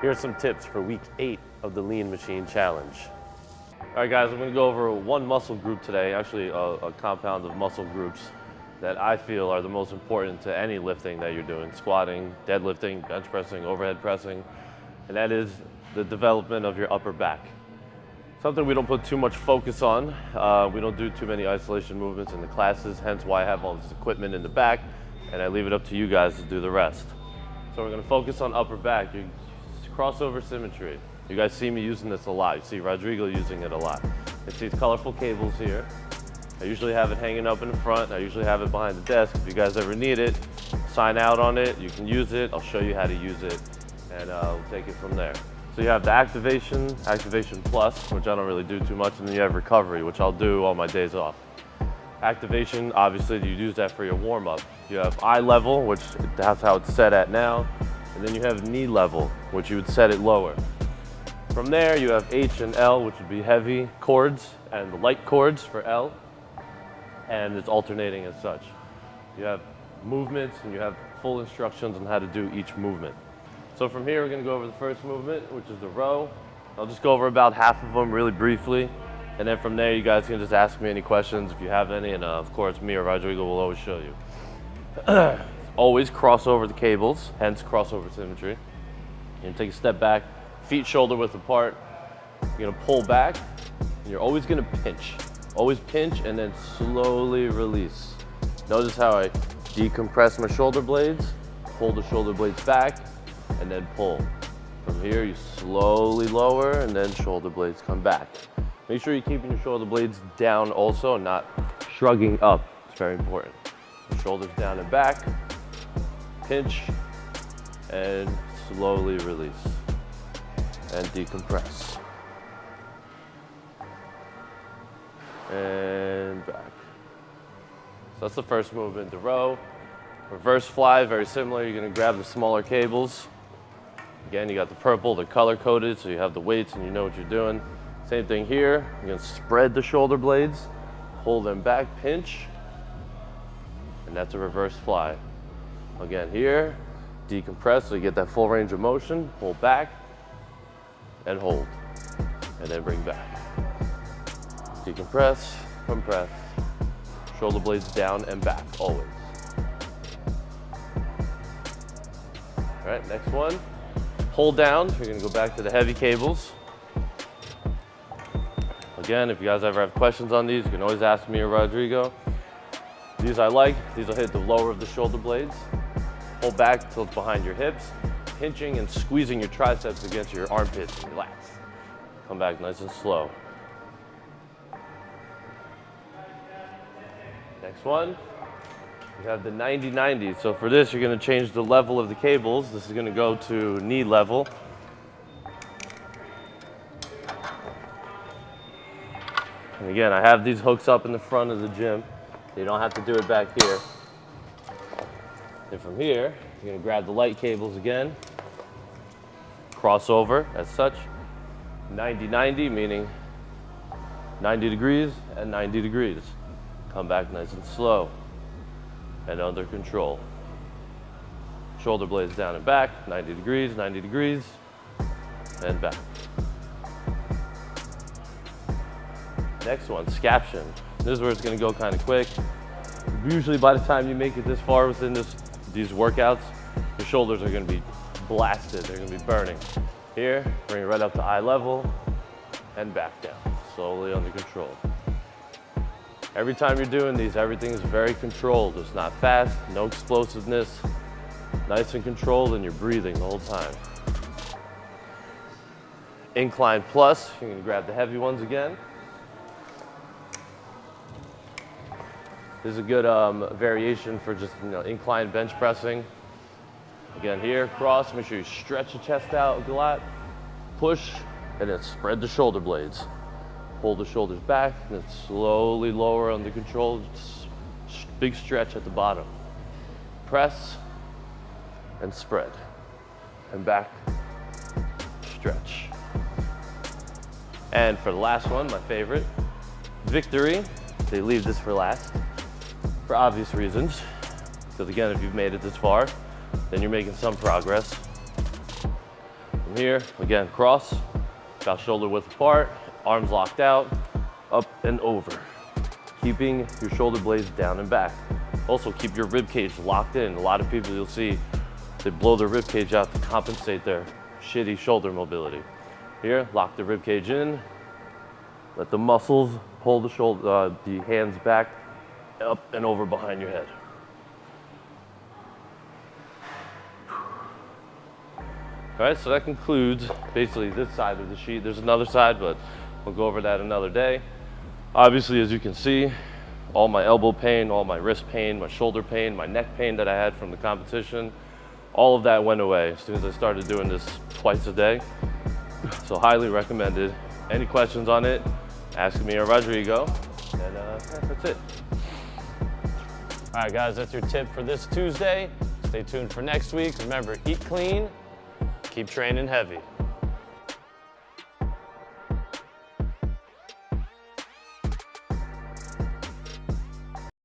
Here are some tips for week 8 of the Lean Machine Challenge. All right guys, I'm gonna go over one muscle group today, actually a compound of muscle groups that I feel are the most important to any lifting that you're doing, squatting, deadlifting, bench pressing, overhead pressing, and that is the development of your upper back. Something we don't put too much focus on. We don't do too many isolation movements in the classes, hence why I have all this equipment in the back, and I leave it up to you guys to do the rest. So we're gonna focus on upper back. Crossover symmetry. You guys see me using this a lot. You see Rodrigo using it a lot. It's these colorful cables here. I usually have it hanging up in the front. I usually have it behind the desk. If you guys ever need it, sign out on it. You can use it. I'll show you how to use it, and we'll take it from there. So you have the activation plus, which I don't really do too much, and then you have recovery, which I'll do on my days off. Activation, obviously, you use that for your warm-up. You have eye level, which that's how it's set at now. And then you have knee level, which you would set it lower. From there, you have H and L, which would be heavy chords, and the light chords for L, and it's alternating as such. You have movements, and you have full instructions on how to do each movement. So from here, we're gonna go over the first movement, which is the row. I'll just go over about half of them really briefly, and then from there, you guys can just ask me any questions if you have any, and of course, me or Rodrigo will always show you. Always cross over the cables, hence crossover symmetry. You're gonna take a step back, feet shoulder width apart. You're gonna pull back, and you're always gonna pinch. Always pinch and then slowly release. Notice how I decompress my shoulder blades, pull the shoulder blades back, and then pull. From here, you slowly lower, and then shoulder blades come back. Make sure you're keeping your shoulder blades down also, not shrugging up. It's very important. The shoulders down and back. Pinch and slowly release and decompress and back. So that's the first movement, the row. Reverse fly, very similar. You're gonna grab the smaller cables. Again, you got the purple, they're color coded, so you have the weights and you know what you're doing. Same thing here. You're gonna spread the shoulder blades, pull them back, pinch, and that's a reverse fly. Again here, decompress so you get that full range of motion, pull back and hold, and then bring back. Decompress, compress, shoulder blades down and back, always. All right, next one, hold down. We're gonna go back to the heavy cables. Again, if you guys ever have questions on these, you can always ask me or Rodrigo. These I like, these will hit the lower of the shoulder blades. Pull back till it's behind your hips, pinching and squeezing your triceps against your armpits. Relax. Come back nice and slow. Next one, we have the 90-90. So for this, you're gonna change the level of the cables. This is gonna go to knee level. And again, I have these hooks up in the front of the gym. You don't have to do it back here. And from here, you're gonna grab the light cables again, cross over as such, 90-90, meaning 90 degrees and 90 degrees. Come back nice and slow and under control. Shoulder blades down and back, 90 degrees, and back. Next one, scaption. This is where it's gonna go kind of quick. Usually by the time you make it this far within these workouts, your shoulders are gonna be blasted. They're gonna be burning. Here, bring it right up to eye level and back down, slowly under control. Every time you're doing these, everything is very controlled. It's not fast, no explosiveness, nice and controlled, and you're breathing the whole time. Incline plus, you're gonna grab the heavy ones again. This is a good variation for just incline bench pressing. Again here, cross, make sure you stretch the chest out a lot, push, and then spread the shoulder blades. Pull the shoulders back, and then slowly lower under control. Big stretch at the bottom. Press, and spread. And back, stretch. And for the last one, my favorite, victory. They leave this for last, for obvious reasons. Because again, if you've made it this far, then you're making some progress. From here, again, cross, about shoulder width apart, arms locked out, up and over. Keeping your shoulder blades down and back. Also keep your rib cage locked in. A lot of people you'll see, they blow their rib cage out to compensate their shitty shoulder mobility. Here, lock the rib cage in. Let the muscles pull the hands back, up and over behind your head. All right, so that concludes basically this side of the sheet. There's another side, but we'll go over that another day. Obviously, as you can see, all my elbow pain, all my wrist pain, my shoulder pain, my neck pain that I had from the competition, all of that went away as soon as I started doing this twice a day. So highly recommended. Any questions on it, ask me or Rodrigo, and that's it. All right, guys, that's your tip for this Tuesday. Stay tuned for next week. Remember, eat clean, keep training heavy.